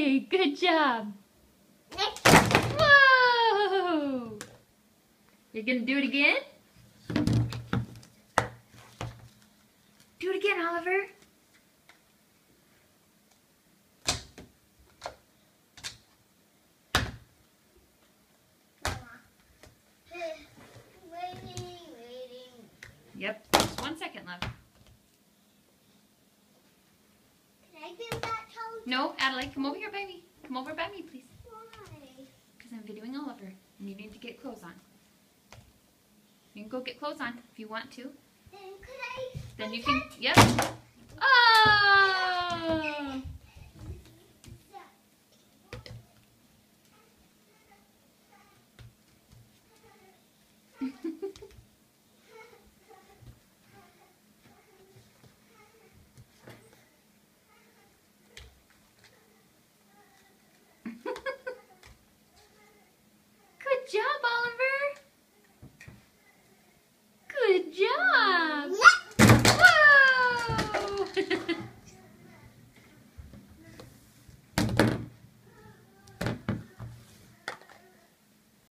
Yay! Good job. Whoa! You're gonna do it again? Do it again, Oliver. Yep, just 1 second left. Can I do that, Toad? No, Adelaide, come over here by me. Come over by me, please. Why? Because I'm videoing Oliver, and you need to get clothes on. You can go get clothes on if you want to. Then could I? Then you can, yep. Oh!